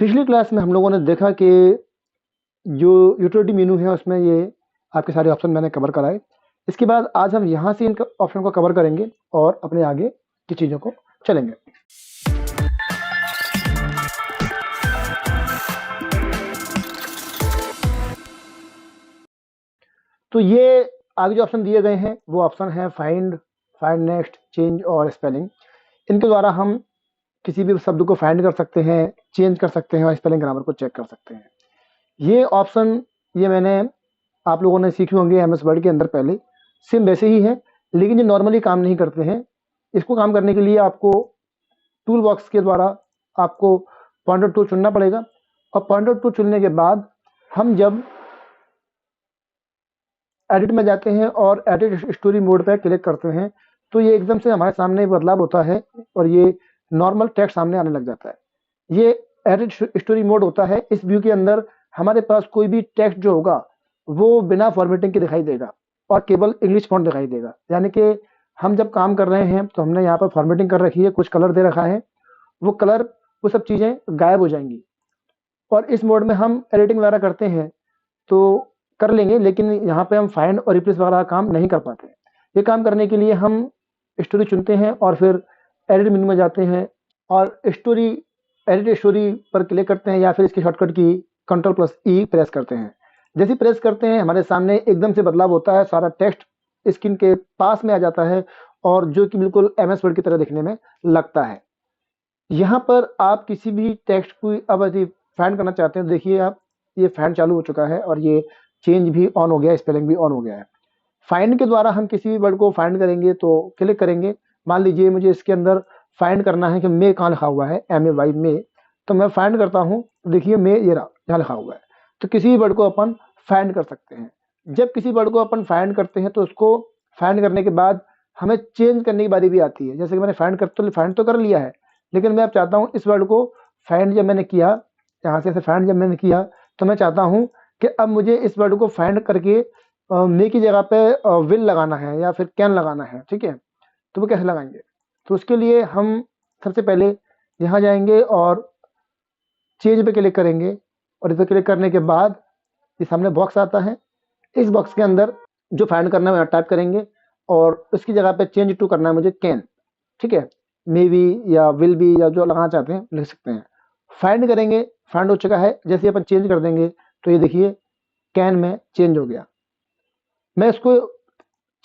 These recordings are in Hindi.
पिछली क्लास में हम लोगों ने देखा कि जो यूटिलिटी मेनू है उसमें ये आपके सारे ऑप्शन मैंने कवर कराए। इसके बाद आज हम यहाँ से इन ऑप्शन को कवर करेंगे और अपने आगे की चीज़ों को चलेंगे। तो ये आगे जो ऑप्शन दिए गए हैं वो ऑप्शन है फाइंड, फाइंड नेक्स्ट, चेंज और स्पेलिंग। इनके द्वारा हम किसी भी शब्द को फाइंड कर सकते हैं, चेंज कर सकते हैं और स्पेलिंग ग्रामर को चेक कर सकते हैं। ये ऑप्शन ये मैंने आप लोगों ने सीखे होंगे एमएस वर्ड के अंदर पहले, सेम वैसे ही है, लेकिन ये नॉर्मली काम नहीं करते हैं। इसको काम करने के लिए आपको टूल बॉक्स के द्वारा आपको पॉइंटर टूल चुनना पड़ेगा और पॉइंटर टूल चुनने के बाद हम जब एडिट में जाते हैं और एडिट स्टोरी मोड पर क्लिक करते हैं तो ये एकदम से हमारे सामने बदलाव होता है और ये नॉर्मल टेक्स्ट सामने आने लग जाता है। ये एडिट स्टोरी मोड होता है। इस व्यू के अंदर हमारे पास कोई भी टेक्स्ट जो होगा वो बिना फॉर्मेटिंग के दिखाई देगा और केवल इंग्लिश फॉन्ट दिखाई देगा। यानी कि हम जब काम कर रहे हैं तो हमने यहाँ पर फॉर्मेटिंग कर रखी है, कुछ कलर दे रखा है, वो कलर वो सब चीज़ें गायब हो जाएंगी। और इस मोड में हम एडिटिंग वगैरह करते हैं तो कर लेंगे, लेकिन यहाँ पे हम फाइंड और रिप्लेस वगैरह काम नहीं कर पाते। ये काम करने के लिए हम स्टोरी चुनते हैं और फिर एडिट मेनू में जाते हैं और स्टोरी एडिट स्टोरी पर क्लिक करते हैं या फिर इसकी शॉर्टकट की Ctrl+E प्रेस करते हैं। जैसे ही प्रेस करते हैं हमारे सामने एकदम से बदलाव होता है, सारा टेक्स्ट स्क्रीन के पास में आ जाता है और जो कि बिल्कुल एमएस वर्ड की तरह दिखने में लगता है। यहाँ पर आप किसी भी टेक्स्ट को अब यदि फाइंड करना चाहते हैं, देखिए आप ये फाइंड चालू हो चुका है और ये चेंज भी ऑन हो गया, स्पेलिंग भी ऑन हो गया है। फाइंड के द्वारा हम किसी भी वर्ड को फाइंड करेंगे तो क्लिक करेंगे। मान लीजिए मुझे इसके अंदर फाइंड करना है कि मे कहाँ लिखा हुआ है, MAY मे, तो मैं फाइंड करता हूँ, देखिए मे ये रहा यहाँ लिखा हुआ है। तो किसी भी वर्ड को अपन फाइंड कर सकते हैं। जब किसी वर्ड को अपन फाइंड करते हैं तो उसको फाइंड करने के बाद हमें चेंज करने की बारी भी आती है। जैसे कि मैंने फाइंड तो कर लिया है, लेकिन मैं अब चाहता हूँ इस वर्ड को फाइंड जब मैंने किया, यहाँ से फाइंड जब मैंने किया तो मैं चाहता हूँ कि अब मुझे इस वर्ड को फाइंड करके मे की जगह पे विल लगाना है या फिर कैन लगाना है। ठीक है, तो वो कैसे लगाएंगे? तो उसके लिए हम सबसे पहले यहाँ जाएंगे और चेंज पे क्लिक करेंगे और इस पर क्लिक करने के बाद ये सामने बॉक्स आता है। इस बॉक्स के अंदर जो फाइंड करना है टाइप करेंगे और उसकी जगह पे चेंज टू करना है मुझे कैन। ठीक है, मे बी या विल बी या जो लगाना चाहते हैं लिख सकते हैं। फाइंड करेंगे, फाइंड हो चुका है। जैसे अपन चेंज कर देंगे तो ये देखिए कैन में चेंज हो गया। मैं इसको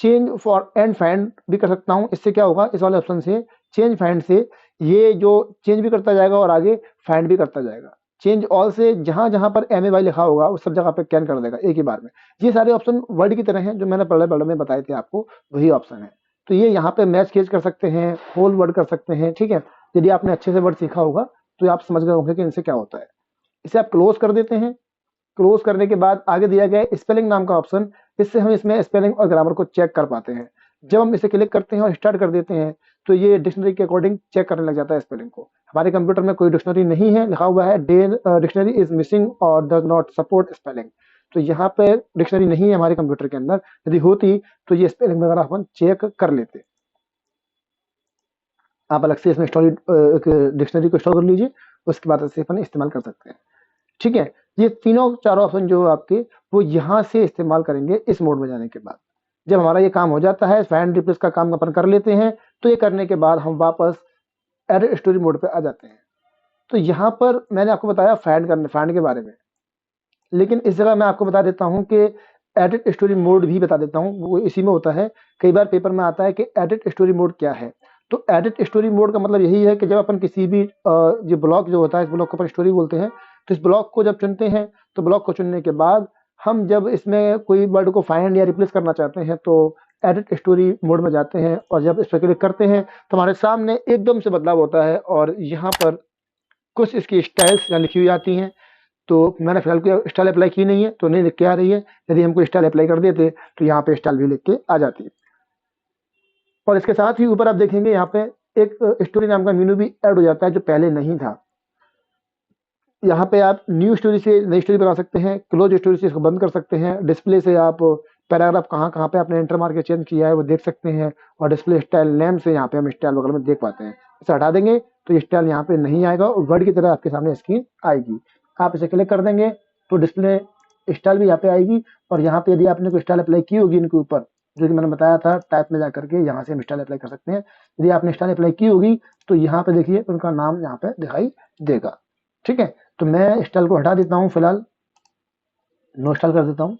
चेंज फॉर एंड फाइंड भी कर सकता हूँ। इससे क्या होगा, इस वाले ऑप्शन से चेंज फाइंड से ये जो चेंज भी करता जाएगा और आगे फाइंड भी करता जाएगा। चेंज ऑल से जहाँ जहाँ पर MAY लिखा होगा उस सब जगह पे कैन कर देगा एक ही बार में। ये सारे ऑप्शन वर्ड की तरह हैं जो मैंने पहले में बताए थे आपको, वही ऑप्शन है। तो ये यहाँ पे मैच केज कर सकते हैं, होल वर्ड कर सकते हैं। ठीक है, यदि आपने अच्छे से वर्ड सीखा होगा तो आप समझ गए होंगे कि इनसे क्या होता है। इसे आप क्लोज कर देते हैं। क्लोज करने के बाद आगे दिया गया है स्पेलिंग नाम का ऑप्शन। इससे हम इसमें स्पेलिंग और ग्रामर को चेक कर पाते हैं। जब हम इसे क्लिक करते हैं और स्टार्ट कर देते हैं तो ये डिक्शनरी के अकॉर्डिंग चेक करने लग जाता है स्पेलिंग को। हमारे कंप्यूटर में कोई डिक्शनरी नहीं है, लिखा हुआ है डिक्शनरी इज मिसिंग और डज नॉट सपोर्ट स्पेलिंग। तो यहाँ पे डिक्शनरी नहीं है हमारे कंप्यूटर के अंदर। यदि होती तो ये स्पेलिंग वगैरह अपन चेक कर लेते। आप अलग से इसमें डिक्शनरी को स्टोर कर लीजिए, उसके बाद इसे अपन इस्तेमाल कर सकते हैं। ठीक है, ये तीनों चारों ऑप्शन जो आपके वो यहाँ से इस्तेमाल करेंगे इस मोड में जाने के बाद। जब हमारा ये काम हो जाता है, फाइंड रिप्लेस का काम अपन कर लेते हैं, तो ये करने के बाद हम वापस एडिट स्टोरी मोड पे आ जाते हैं। तो यहाँ पर मैंने आपको बताया फाइंड के बारे में, लेकिन इस जगह मैं आपको बता देता हूँ कि एडिट स्टोरी मोड भी बता देता हूँ, वो इसी में होता है। कई बार पेपर में आता है कि एडिट स्टोरी मोड क्या है। तो एडिट स्टोरी मोड का मतलब यही है कि जब अपन किसी भी जो ब्लॉक जो होता है, इस ब्लॉक को अपन स्टोरी बोलते हैं, तो इस ब्लॉक को जब चुनते हैं तो ब्लॉक को चुनने के बाद हम जब इसमें कोई वर्ड को फाइंड या रिप्लेस करना चाहते हैं तो एडिट स्टोरी मोड में जाते हैं और जब इस पर क्लिक करते हैं तो हमारे सामने एकदम से बदलाव होता है और यहाँ पर कुछ इसकी स्टाइल्स यहाँ लिखी हुई आती हैं। तो मैंने फिलहाल कोई स्टाइल अप्लाई की नहीं है तो नहीं लिख के आ रही है। यदि हम कोई स्टाइल अप्लाई कर देते तो यहाँ पे स्टाइल भी लिख के आ जाती है। और इसके साथ ही ऊपर आप देखेंगे यहाँ पे एक स्टोरी नाम का मेनू भी ऐड हो जाता है जो पहले नहीं था। यहाँ पे आप न्यू स्टोरी से नई स्टोरी बना सकते हैं, क्लोज स्टोरी से इसको बंद कर सकते हैं, डिस्प्ले से आप पैराग्राफ कहाँ कहाँ पे आपने एंटर मार के चेंज किया है वो देख सकते हैं और डिस्प्ले स्टाइल नेम से यहाँ पे हम स्टाइल वगैरह में देख पाते हैं। इसे हटा देंगे तो ये स्टाइल यहाँ पे नहीं आएगा और वर्ड की तरह आपके सामने स्क्रीन आएगी। आप इसे क्लिक कर देंगे तो डिस्प्ले स्टाइल भी यहाँ पे आएगी और यहाँ पे यदि आपने कोई स्टाइल अप्लाई की होगी इनके ऊपर, जो कि मैंने बताया था टाइप में जाकर के यहाँ से हम स्टाइल अप्लाई कर सकते हैं। यदि आपने स्टाइल अप्लाई की होगी तो यहाँ पे देखिए उनका नाम यहाँ पे दिखाई देगा। ठीक है, तो मैं स्टाइल को हटा देता हूँ, फिलहाल नो स्टाइल कर देता हूँ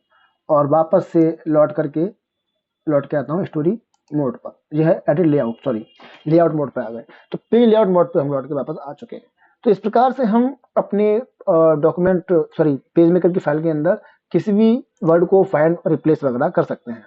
और वापस से लौट के आता हूँ स्टोरी मोड पर। यह है edit layout, sorry layout mode पे आ गए। तो पेज लेआउट मोड पे हम लौट के वापस आ चुके हैं। तो इस प्रकार से हम अपने डॉक्यूमेंट सॉरी पेज मेकर की फाइल के अंदर किसी भी वर्ड को फाइंड और रिप्लेस वगैरह कर सकते हैं।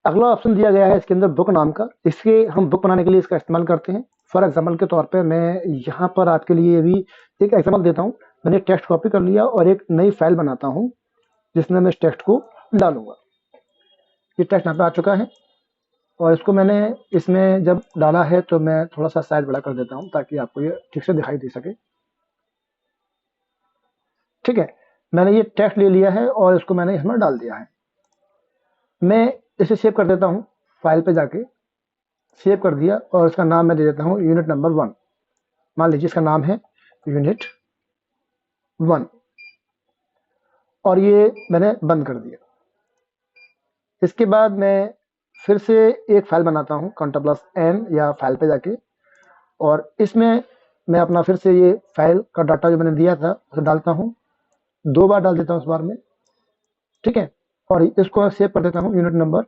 अगला ऑप्शन दिया गया है इसके अंदर बुक नाम का। इसके हम बुक बनाने के लिए इसका इस्तेमाल करते हैं। फॉर एग्जाम्पल के तौर पे मैं यहाँ पर आपके लिए अभी एक एग्जाम्पल देता हूँ। मैंने टेक्स्ट कॉपी कर लिया और एक नई फाइल बनाता हूँ जिसमें मैं इस टेक्स्ट को डालूंगा। ये टेक्स्ट यहाँ पे आ चुका है और इसको मैंने इसमें जब डाला है तो मैं थोड़ा सा साइज बड़ा कर देता हूँ ताकि आपको ये ठीक से दिखाई दे सके। ठीक है, मैंने ये टेक्स्ट ले लिया है और इसको मैंने इसमें डाल दिया है। मैं इसे सेव कर देता हूँ, फाइल पे जाके सेव कर दिया और इसका नाम मैं दे देता हूँ यूनिट नंबर 1। मान लीजिए इसका नाम है यूनिट 1 और ये मैंने बंद कर दिया। इसके बाद मैं फिर से एक फाइल बनाता हूँ Ctrl+N या फाइल पे जाके और इसमें मैं अपना फिर से ये फाइल का डाटा जो मैंने दिया था उसे डालता हूँ, 2 बार डाल देता हूँ इस बार में। ठीक है, और इसको सेव कर देता हूँ यूनिट नंबर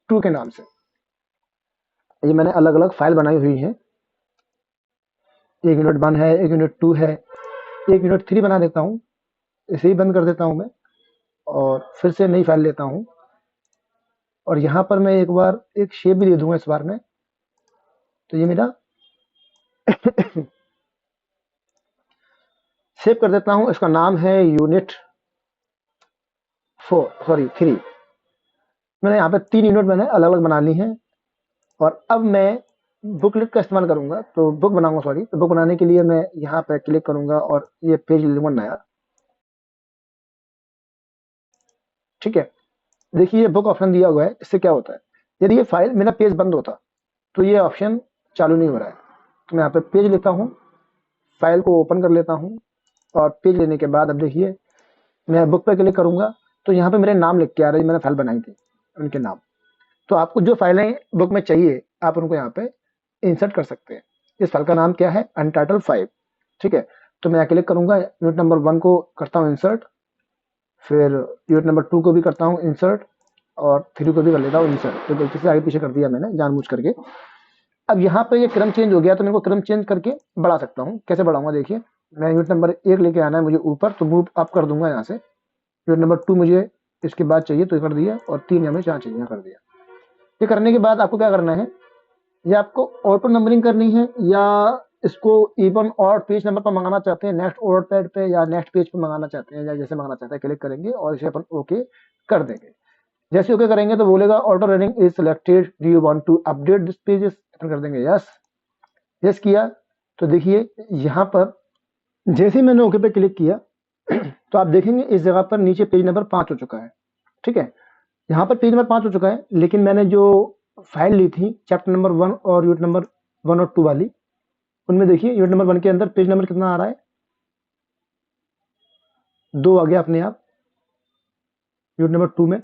2 के नाम से। ये मैंने अलग अलग फाइल बनाई हुई है, एक यूनिट 1 है, एक यूनिट 2 है, एक यूनिट 3 बना देता हूँ। इसे ही बंद कर देता हूँ मैं और फिर से नई फाइल लेता हूँ और यहाँ पर मैं एक बार एक शेप भी दे दूंगा इस बार में। तो ये मेरा सेव कर देता हूँ। इसका नाम है यूनिट 3। मैंने यहाँ पे 3 यूनिट मैंने अलग अलग बना ली हैं और अब मैं बुकलेट का इस्तेमाल करूंगा, तो बुक बनाऊंगा सॉरी। तो बुक बनाने के लिए मैं यहाँ पे क्लिक करूंगा और ये पेज ले लूंगा नया। ठीक है, देखिए ये बुक ऑप्शन दिया हुआ है। इससे क्या होता है, यदि ये फाइल मेरा पेज बंद होता तो ये ऑप्शन चालू नहीं हो रहा है। तो मैं यहाँ पे पेज लेता हूँ, फाइल को ओपन कर लेता हूँ और पेज लेने के बाद अब देखिए मैं बुक पे क्लिक करूंगा तो यहाँ पे मेरे नाम लिख के आ रहे हैं, मैंने फाइल बनाई थी उनके नाम। तो आपको जो फाइलें बुक में चाहिए आप उनको यहाँ पे इंसर्ट कर सकते हैं। इस फाइल का नाम क्या है, अनटाइटल 5। ठीक है, तो मैं क्लिक करूंगा, यूनिट नंबर 1 को करता हूँ इंसर्ट, फिर यूनिट नंबर 2 को भी करता हूँ इंसर्ट और 3 को भी कर लेता हूँ इंसर्ट। तो गलती से आगे पीछे कर दिया मैंने जानबूझ करके। अब यहाँ पे ये क्रम चेंज हो गया तो मैं इनको क्रम चेंज करके बढ़ा सकता हूँ। कैसे बढ़ाऊंगा, देखिए मैं यूनिट नंबर 1 लेके आना है मुझे ऊपर, तो मूव अप कर दूंगा यहाँ से। यूनिट नंबर 2 मुझे इसके बाद चाहिए तो कर दिया और 3 हमें 4 चाहिए कर दिया। ये करने के बाद आपको क्या करना है, ये आपको ऑटो नंबरिंग करनी है या इसको इवन और पेज नंबर पर मंगाना चाहते हैं, नेक्स्ट ऑर्डर पैड पे या नेक्स्ट पेज पे मंगाना चाहते हैं या जैसे मंगाना चाहते हैं, क्लिक करेंगे और इसे अपन ओके कर देंगे। जैसे ओके करेंगे तो बोलेगा auto running is selected, do you want to update this pages, अपन कर देंगे यस। यस किया तो देखिए यहाँ पर जैसे ही मैंने ओके पे क्लिक किया तो आप देखेंगे इस जगह पर नीचे पेज नंबर 5 हो चुका है। ठीक है, यहाँ पर पेज नंबर 5 हो चुका है, लेकिन मैंने जो फाइल ली थी चैप्टर नंबर 1 और यूनिट नंबर 1 और 2 वाली, उनमें देखिए यूनिट नंबर 1 के अंदर पेज नंबर कितना आ रहा है, 2 आ गया अपने आप। यूनिट नंबर 2 में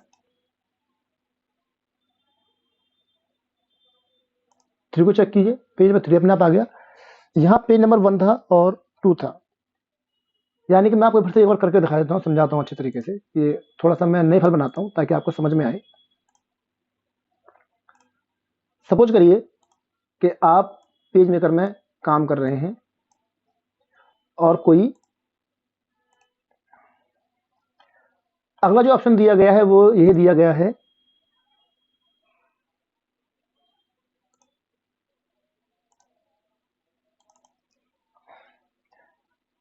3 को चेक कीजिए, पेज नंबर 3 अपने आप आ गया। यहाँ पेज नंबर 1 था और 2 था, यानी कि मैं आपको फिर से एक बार करके दिखा देता हूँ, समझाता हूँ अच्छे तरीके से। ये थोड़ा सा मैं नई फाइल बनाता हूँ ताकि आपको समझ में आए। सपोज करिए कि आप पेज मेकर में काम कर रहे हैं और कोई अगला जो ऑप्शन दिया गया है वो यही दिया गया है,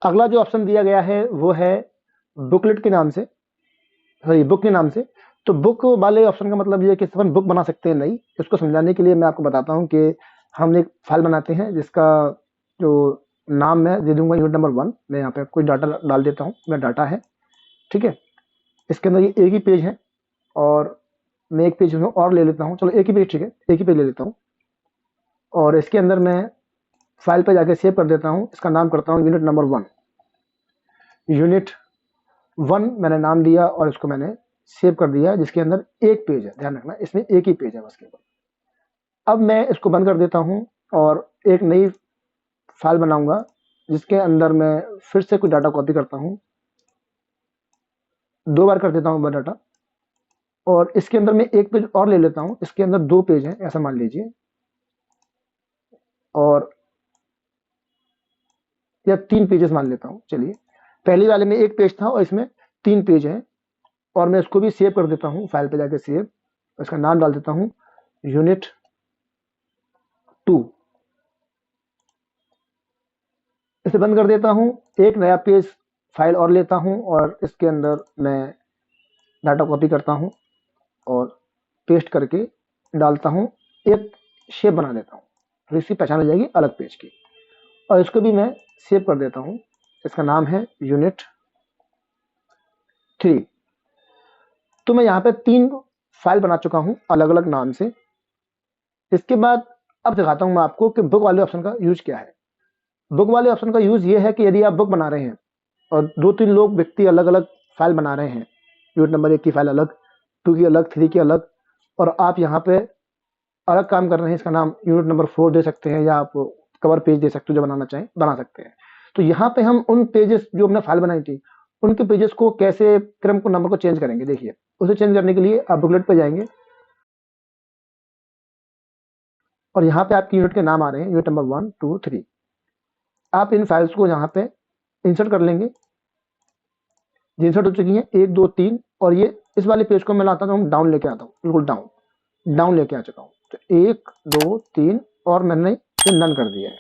अगला जो ऑप्शन दिया गया है वो है बुकलेट के नाम से, सॉरी बुक के नाम से। तो बुक वाले ऑप्शन का मतलब ये है कि अपन बुक बना सकते हैं नई। इसको समझाने के लिए मैं आपको बताता हूँ कि हम एक फाइल बनाते हैं जिसका जो नाम मैं दे दूंगा यूनिट नंबर 1। मैं यहाँ पे कोई डाटा डाल देता हूँ, मेरा डाटा है। ठीक है, इसके अंदर ये एक ही पेज है और मैं एक पेज में और ले लेता हूँ, चलो एक ही पेज ठीक है, एक ही पेज ले लेता हूँ और इसके अंदर मैं फाइल पे जाके सेव कर देता हूँ। इसका नाम करता हूँ यूनिट नंबर 1। यूनिट 1 मैंने नाम दिया और इसको मैंने सेव कर दिया, जिसके अंदर एक पेज है, ध्यान रखना इसमें एक ही पेज है बस केवल। अब मैं इसको बंद कर देता हूँ और एक नई फाइल बनाऊंगा जिसके अंदर मैं फिर से कुछ डाटा कॉपी करता हूँ, 2 बार कर देता हूँ वह डाटा और इसके अंदर मैं एक पेज और ले लेता हूँ। इसके अंदर 2 पेज हैं ऐसा मान लीजिए, और या 3 पेजेस मान लेता हूँ। चलिए, पहली वाले में एक पेज था और इसमें 3 पेज हैं और मैं इसको भी सेव कर देता हूँ, फाइल पे जाके सेव, इसका नाम डाल देता हूँ यूनिट 2। इसे बंद कर देता हूँ, एक नया पेज फाइल और लेता हूँ और इसके अंदर मैं डाटा कॉपी करता हूँ और पेस्ट करके डालता हूँ, एक शेप बना देता हूँ तो इसकी पहचान हो जाएगी अलग पेज की, और इसको भी मैं सेव कर देता हूँ। इसका नाम है यूनिट 3। तो मैं यहाँ पे 3 फाइल बना चुका हूँ अलग अलग नाम से। इसके बाद अब दिखाता हूँ मैं आपको कि बुक वाले ऑप्शन का यूज क्या है। बुक वाले ऑप्शन का यूज ये है कि यदि आप बुक बना रहे हैं और 2-3 लोग व्यक्ति अलग अलग फाइल बना रहे हैं, यूनिट नंबर 1 की फाइल अलग, 2 की अलग, 3 की अलग, और आप यहाँ पे अलग काम कर रहे हैं, इसका नाम यूनिट नंबर 4 दे सकते हैं या आप कवर पेज दे सकते हो, जो बनाना चाहें बना सकते हैं। तो यहाँ पे हम उन पेजेस जो हमने फाइल बनाई थी उनके पेजेस को कैसे क्रम को नंबर को चेंज करेंगे, देखिए उसे चेंज करने के लिए आप बुकलेट पे जाएंगे और यहाँ पे आपकी यूनिट के नाम आ रहे हैं, यूनिट नंबर 1, 2, 3। आप इन फाइल्स को यहाँ पे इंसर्ट कर लेंगे, ये इंसर्ट हो चुकी है 1, 2, 3, और ये इस वाले पेज को मैं लाता हूँ, डाउन लेके आता हूँ, बिल्कुल डाउन लेके आ चुका हूँ। तो 1, 2, 3 और मैंने ये नन कर दिया है।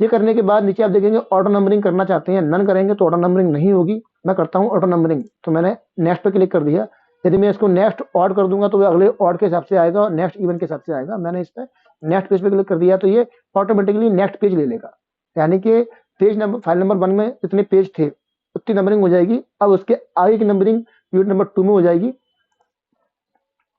ये करने के बाद नीचे आप देखेंगे ऑटो नंबरिंग करना चाहते हैं, नन करेंगे तो ऑटो नंबरिंग नहीं होगी। मैं करता हूँ ऑटो नंबरिंग, तो मैंने नेक्स्ट पे क्लिक कर दिया। यदि मैं इसको नेक्स्ट ऑड कर दूंगा तो वो अगले ऑड के हिसाब से आएगा और नेक्स्ट इवन के हिसाब से आएगा। मैंने इस पर नेक्स्ट पेज पे क्लिक कर दिया तो ये ऑटोमेटिकली नेक्स्ट पेज ले लेगा, यानी कि पेज नंबर फाइल नंबर 1 में जितने पेज थे उतनी नंबरिंग हो जाएगी। अब उसके आगे की नंबरिंग यूनिट नंबर 2 में हो जाएगी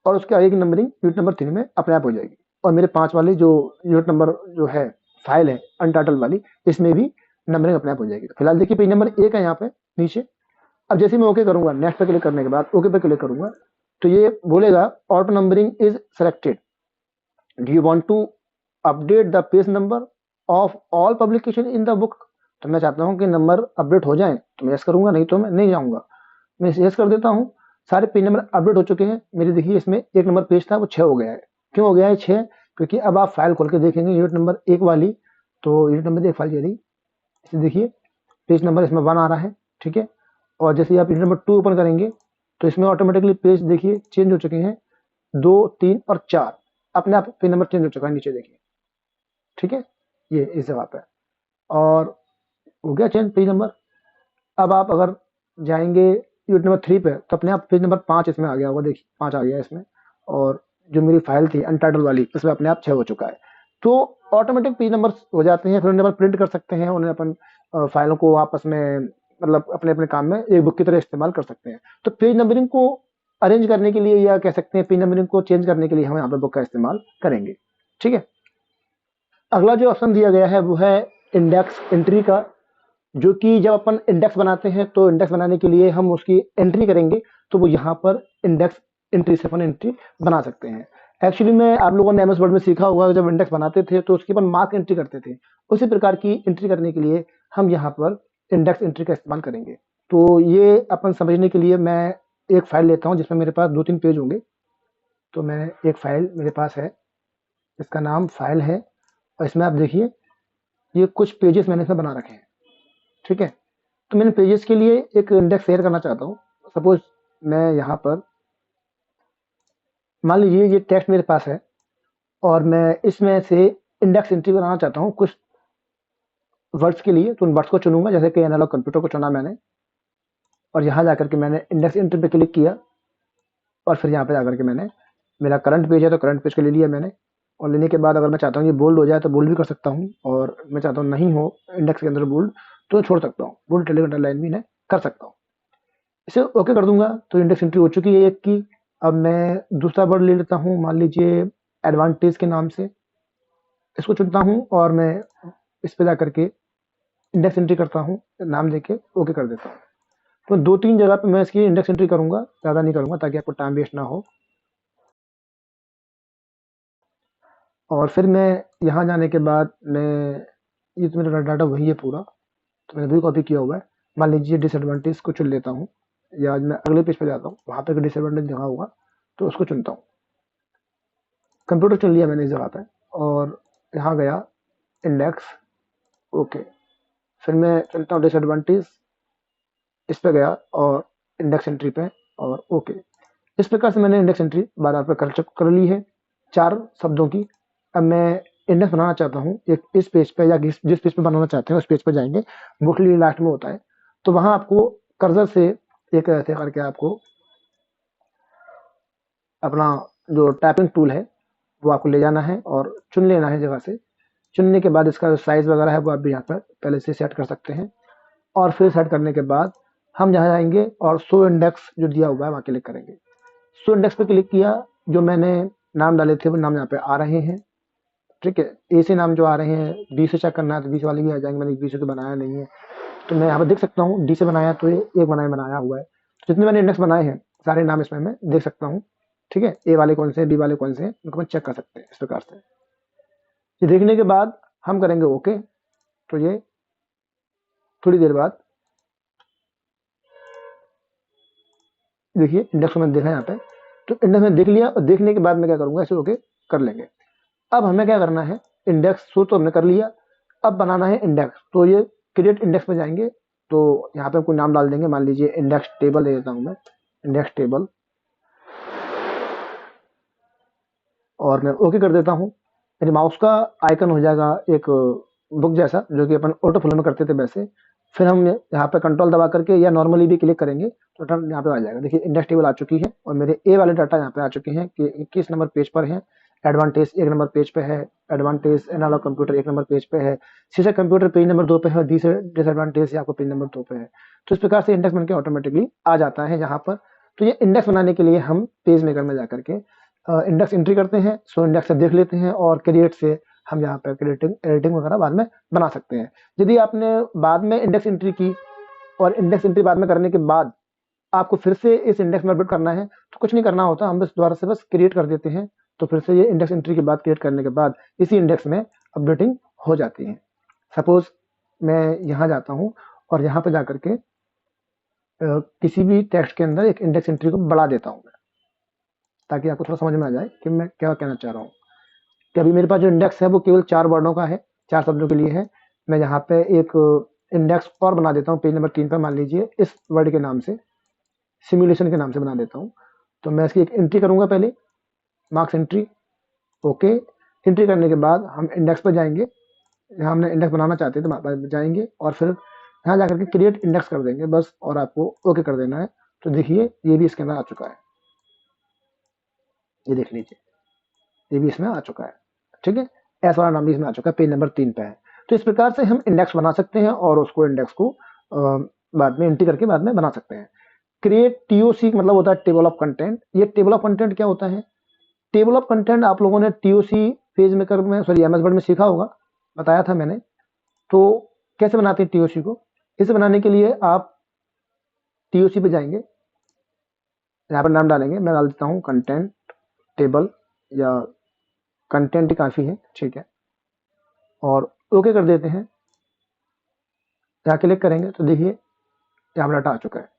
और उसके आगे की नंबरिंग यूनिट नंबर 3 में अपने आप हो जाएगी। और मेरे 5 वाली जो यूनिट नंबर जो है फाइल है अनटाइटल वाली, इसमें भी नंबरिंग अपने आप हो जाएगी। तो फिलहाल देखिए पेज नंबर 1 है यहाँ पे नीचे। अब जैसे मैं ओके करूंगा, नेक्स्ट पे क्लिक करने के बाद ओके पे क्लिक करूंगा तो ये बोलेगा auto numbering is selected, do you want to update the page number of all publication in the book. तो मैं चाहता हूँ कि नंबर अपडेट हो जाए तो मैं यस करूंगा, नहीं तो मैं नहीं जाऊंगा। मैं यस कर देता हूँ। सारे पेज नंबर अपडेट हो चुके हैं मेरे। देखिए इसमें 1 नंबर पेज था वो 6 हो गया है। क्यों हो गया है 6? क्योंकि अब आप फाइल खोल के देखेंगे यूनिट नंबर 1 वाली, तो यूनिट नंबर 1 फाइल यदि इसे देखिए पेज नंबर इसमें 1 आ रहा है, ठीक है। और जैसे ही आप यूनिट नंबर 2 ओपन करेंगे तो इसमें ऑटोमेटिकली पेज देखिए चेंज हो चुके हैं, 2, 3 और 4 अपने आप पेज नंबर चेंज हो चुका है नीचे देखिए, ठीक है। ये इस जगह पे और हो गया चेंज पेज नंबर। अब आप अगर जाएंगे यूनिट नंबर 3 पे तो अपने आप पेज नंबर 5 इसमें आ गया होगा, देखिए 5 आ गया इसमें, और जो मेरी फाइल थी अनटाइटल वाली इसमें अपने आप 6 हो चुका है। तो ऑटोमेटिक पेज नंबर हो जाते हैं, फिर नंबर प्रिंट कर सकते हैं उन्हें, अपन फाइलों को आपस में मतलब अपने अपने काम में एक बुक की तरह इस्तेमाल कर सकते हैं। तो पेज नंबरिंग को अरेंज करने के लिए या कह सकते हैं पेज नंबरिंग को चेंज करने के लिए हम यहाँ पर बुक का इस्तेमाल करेंगे, ठीक है। अगला जो ऑप्शन दिया गया है वो है इंडेक्स एंट्री का, जो कि जब अपन इंडेक्स बनाते हैं तो इंडेक्स बनाने के लिए हम उसकी एंट्री करेंगे तो वो यहाँ पर इंडेक्स एंट्री से अपन एंट्री बना सकते हैं। एक्चुअली में आप लोगों ने एमएस वर्ड में सीखा होगा, जब इंडेक्स बनाते थे तो उसके अपन मार्क एंट्री करते थे। उसी प्रकार की एंट्री करने के लिए हम यहाँ पर इंडेक्स एंट्री का इस्तेमाल करेंगे। तो ये अपन समझने के लिए मैं एक फाइल लेता हूँ जिसमें मेरे पास 2-3 पेज होंगे। तो मैं एक फाइल मेरे पास है, इसका नाम फाइल है, और इसमें आप देखिए ये कुछ पेजेस मैंने इसमें बना रखे हैं, ठीक है। तो मैंने पेजेस के लिए एक इंडेक्स शेयर करना चाहता हूँ। सपोज मैं यहाँ पर मान लीजिए ये टेक्स्ट मेरे पास है और मैं इसमें से इंडेक्स एंट्री बनाना चाहता हूँ कुछ वर्ड्स के लिए। तो उन वर्ड्स को चुनूंगा, जैसे कि एनालॉग कंप्यूटर को चुना मैंने और यहाँ जाकर के मैंने इंडेक्स एंट्री पे क्लिक किया और फिर यहाँ पे जाकर के मैंने, मेरा करंट पेज है तो करंट पेज को ले लिया मैंने। और लेने के बाद अगर मैं चाहता हूँ ये बोल्ड हो जाए तो बोल्ड भी कर सकता हूँ, और मैं चाहता हूँ नहीं हो इंडेक्स के अंदर बोल्ड तो छोड़ सकता हूँ, बोल्ड लाइन भी मैं कर सकता हूँ। इसे ओके कर दूंगा तो इंडेक्स एंट्री हो चुकी है 1 की। अब मैं दूसरा वर्ड ले लेता हूँ, मान लीजिए एडवांटेज के नाम से, इसको चुनता हूँ और मैं इस पे जाकर के इंडेक्स एंट्री करता हूँ, नाम देके ओके कर देता हूँ। तो 2-3 जगह पे मैं इसकी इंडेक्स एंट्री करूँगा, ज़्यादा नहीं करूँगा ताकि आपको टाइम वेस्ट ना हो। और फिर मैं यहाँ जाने के बाद मैं, ये तो मेरा डाटा वही है पूरा, तो मैंने वही कॉपी किया हुआ है। मान लीजिए डिसएडवांटेज को चुन लेता हूँ, या आज मैं अगले पेज पे जाता हूँ, वहाँ पे डिसएडवांटेज लिखा होगा तो उसको चुनता हूँ। कंप्यूटर चुन लिया मैंने इस जगह पे और यहाँ गया इंडेक्स, ओके। फिर मैं चुनता हूँ डिसएडवांटेज, इस पे गया और इंडेक्स एंट्री पे और ओके। इस प्रकार से मैंने इंडेक्स एंट्री बार पे कर ली है 4 शब्दों की। अब मैं इंडेक्स बनाना चाहता हूँ एक इस पेज पे, या जिस पेज पे बनाना चाहते हैं उस पेज पे जाएंगे, मोस्टली लास्ट में होता है। तो वहाँ आपको कर्सर से एक ऐसे करके आपको अपना जो टाइपिंग टूल है वो आपको ले जाना है और चुन लेना है जगह से। चुनने के बाद इसका जो साइज़ वगैरह है वो आप भी यहाँ पर पहले से सेट कर सकते हैं। और फिर सेट करने के बाद हम जहाँ जाएंगे और शो इंडेक्स जो दिया हुआ है वहाँ क्लिक करेंगे। शो इंडेक्स पे क्लिक किया, जो मैंने नाम डाले थे वो नाम यहाँ पे आ रहे हैं, ठीक है। ऐसे नाम जो आ रहे हैं, डी से चेक करना है तो 20 वाले भी आ जाएंगे, मैंने 20 से बनाया नहीं है तो मैं यहाँ पर देख सकता हूँ डी से बनाया तो ये एक बनाया हुआ है। तो जितने मैंने इंडेक्स बनाए हैं सारे नाम इसमें मैं देख सकता हूँ, ठीक है। ए वाले कौन से हैं, बी वाले कौन से हैं, उनको मैं चेक कर सकते हैं इस प्रकार से। ये देखने के बाद हम करेंगे ओके। तो ये थोड़ी देर बाद देखिए इंडेक्स को मैंने देखा यहाँ पे, तो इंडेक्स मैंने देख लिया और देखने के बाद मैं क्या करूँगा, ऐसे ओके कर लेंगे। अब हमें क्या करना है, इंडेक्स शो तो हमने कर लिया, अब बनाना है इंडेक्स। तो ये क्रिएट इंडेक्स पे जाएंगे, तो यहाँ पे कोई नाम डाल देंगे, मान लीजिए इंडेक्स टेबल दे देता हूँ मैं, इंडेक्स टेबल, और मैं ओके कर देता हूँ। मेरे माउस का आइकन हो जाएगा एक बुक जैसा, जो कि अपन ऑटो फ्लो में करते थे वैसे। फिर हम यहाँ पे कंट्रोल दबा करके या नॉर्मली भी क्लिक करेंगे तो टर्न यहाँ पे आ जाएगा। देखिए इंडेक्स टेबल आ चुकी है और मेरे ए वाले डाटा यहाँ पे आ चुके हैं कि 21 नंबर पेज पर है, एडवांटेज 1 नंबर पेज पे है, advantage analogue computer 1 number page पे है, शीशा कंप्यूटर पेज नंबर 2 पे है, डी से डिसएडवांटेज आपको पेज नंबर 2 पे है। तो इस प्रकार से इंडेक्स बन के ऑटोमेटिकली आ जाता है यहाँ पर। तो ये इंडेक्स बनाने के लिए हम पेज मेकर में जाकर के इंडेक्स एंट्री करते हैं, सो इंडेक्स से देख लेते हैं और क्रिएट से हम यहाँ पे क्रिएटिंग एडिटिंग वगैरह बाद में बना सकते हैं। यदि आपने बाद में इंडेक्स एंट्री की और इंडेक्स एंट्री बाद में करने के बाद आपको फिर से इस इंडेक्स में अपडेट करना है तो कुछ नहीं करना होता, हम बस दोबारा से बस क्रिएट कर देते हैं। तो फिर से ये इंडेक्स एंट्री के बाद क्रिएट करने के बाद इसी इंडेक्स में अपडेटिंग हो जाती है। सपोज मैं यहाँ जाता हूँ और यहाँ पे जाकर के किसी भी टेक्स्ट के अंदर एक इंडेक्स एंट्री को बढ़ा देता हूँ, ताकि आपको थोड़ा समझ में आ जाए कि मैं क्या कहना चाह रहा हूँ। कि अभी मेरे पास जो इंडेक्स है वो केवल 4 वर्डों का है, 4 शब्दों के लिए है। मैं यहाँ पे एक इंडेक्स और बना देता हूँ पेज नंबर 3 पे, मान लीजिए इस वर्ड के नाम से, सिमुलेशन के नाम से बना देता हूँ। तो मैं इसकी एक एंट्री करूँगा पहले, मार्क्स एंट्री, ओके। एंट्री करने के बाद हम इंडेक्स पर जाएंगे, जहाँ हमने इंडेक्स बनाना चाहते हैं तो जाएंगे और फिर यहाँ जाकर के क्रिएट इंडेक्स कर देंगे बस, और आपको ओके कर देना है। तो देखिए ये भी इसके अंदर आ चुका है, ये देख लीजिए ये भी इसमें आ चुका है, ठीक है। एस वाला नाम भी इसमें आ चुका है, पेज नंबर 3 पे है। तो इस प्रकार से हम इंडेक्स बना सकते हैं और उसको इंडेक्स को बाद में एंट्री करके बाद में बना सकते हैं। क्रिएट टीओसी मतलब होता है टेबल ऑफ कंटेंट। ये टेबल ऑफ कंटेंट क्या होता है, टेबल ऑफ कंटेंट आप लोगों ने टीओसी पेज मेकर में, सॉरी एमएस वर्ड में सीखा होगा, बताया था मैंने। तो कैसे बनाते हैं टीओसी को, इसे बनाने के लिए आप टीओसी पे जाएंगे, यहाँ पर नाम डालेंगे, मैं डाल देता हूँ कंटेंट टेबल, या कंटेंट ही काफ़ी है, ठीक है। और ओके कर देते हैं, यहाँ क्लिक करेंगे तो देखिए यहाँ पर डाटा आ चुका है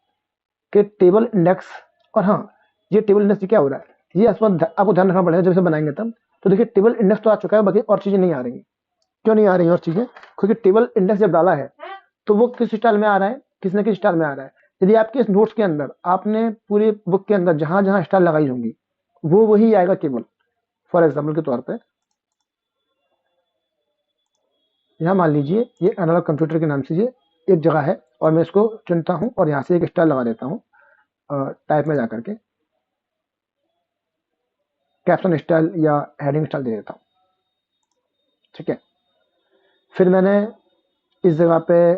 कि टेबल इंडेक्स। और हाँ, ये टेबल इंडेक्स से क्या हो रहा है, ये आपको ध्यान रखना पड़ेगा जब इसे बनाएंगे तब। तो देखिए टेबल इंडेक्स तो आ चुका है, बाकी और चीज़ें नहीं आ रही। क्यों नहीं आ रही और चीज़ें, क्योंकि टेबल इंडेक्स जब डाला है तो वो किस स्टाइल में आ रहा है, किस न किस स्टाइल में आ रहा है। यदि आपके इस नोट्स के अंदर आपने पूरी बुक के अंदर जहाँ जहाँ स्टाइल लगाई होंगी वो वही आएगा केवल। फॉर एग्जाम्पल के तौर पर यहाँ मान लीजिए ये एनालॉग कंप्यूटर के नाम से ये एक जगह है और मैं इसको चुनता हूँ और यहाँ से एक स्टाइल लगा देता हूँ, टाइप में जाकर के कैप्शन स्टाइल या हेडिंग स्टाइल दे देता हूँ, ठीक है। फिर मैंने इस जगह पे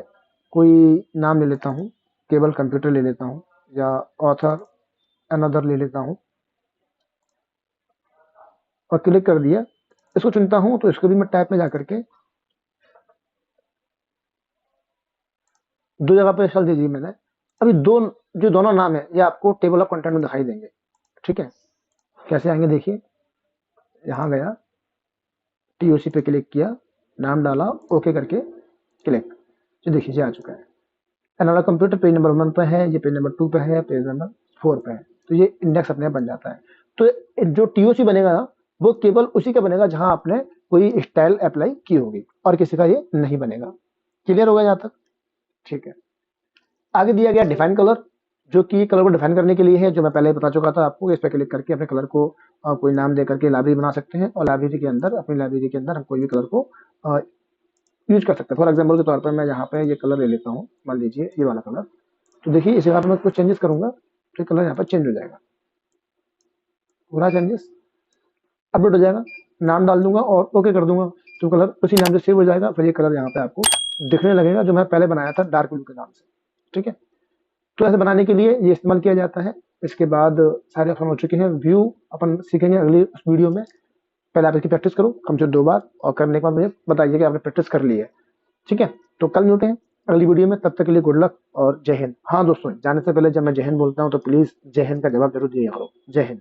कोई नाम ले लेता हूँ, केबल कंप्यूटर ले लेता हूँ, या ऑथर अनदर ले लेता हूँ, और क्लिक कर दिया। इसको चुनता हूँ तो इसको भी मैं टैब में जा करके 2 जगह पे चल दीजिए मैंने। अभी जो दोनों नाम है ये आपको टेबल ऑफ कंटेंट में दिखाई देंगे। ठीक है, कैसे आएंगे देखिए, यहाँ गया, टीओसी पे क्लिक किया, नाम डाला, ओके करके क्लिक, तो देखिए ये आ चुका है। हमारा कंप्यूटर पेज नंबर 1 पे है, ये पेज नंबर 2 पे है, पेज नंबर 4 पे है, तो ये इंडेक्स अपने आप बन जाता है। तो जो टीओसी बनेगा ना, वो केवल उसी का बनेगा जहां आपने कोई स्टाइल अप्लाई की होगी, और किसी का ये नहीं बनेगा। क्लियर होगा यहाँ तक? ठीक है। आगे दिया गया डिफाइन कलर, जो कि कलर को डिफाइन करने के लिए है, जो मैं पहले बता चुका था आपको। इस पे क्लिक करके अपने कलर को कोई नाम दे करके लाइब्रेरी बना सकते हैं, और लाइब्रेरी के अंदर, अपनी लाइब्रेरी के अंदर हम कोई भी कलर को यूज कर सकते हैं। फॉर एग्जाम्पल के तौर पर मैं यहाँ पे ये कलर ले लेता हूँ, मान लीजिए ये वाला कलर। तो देखिए इस जगह पे मैं कुछ चेंजेस करूंगा तो कलर यहाँ पर चेंज हो जाएगा, पूरा चेंजेस अपडेट हो जाएगा। नाम डाल दूंगा और ओके कर दूंगा, तो कलर उसी नाम से सेव हो जाएगा। फिर ये कलर यहाँ पे आपको दिखने लगेगा, जो मैं पहले बनाया था डार्क ब्लू के नाम से। ठीक है, तो ऐसे बनाने के लिए ये इस्तेमाल किया जाता है। इसके बाद सारे ऑप्शन हो चुके हैं। व्यू अपन सीखेंगे अगली वीडियो में। पहले आप इसकी प्रैक्टिस करो कम से 2 बार, और करने के बाद मुझे बताइए कि आपने प्रैक्टिस कर ली है। ठीक है, तो कल मिलते हैं अगली वीडियो में। तब तक के लिए गुड लक और जय हिंद। हाँ दोस्तों, जाने से पहले जब मैं जय हिंद बोलता हूँ तो प्लीज जय हिंद का जवाब जरूर दिया करो। जय हिंद।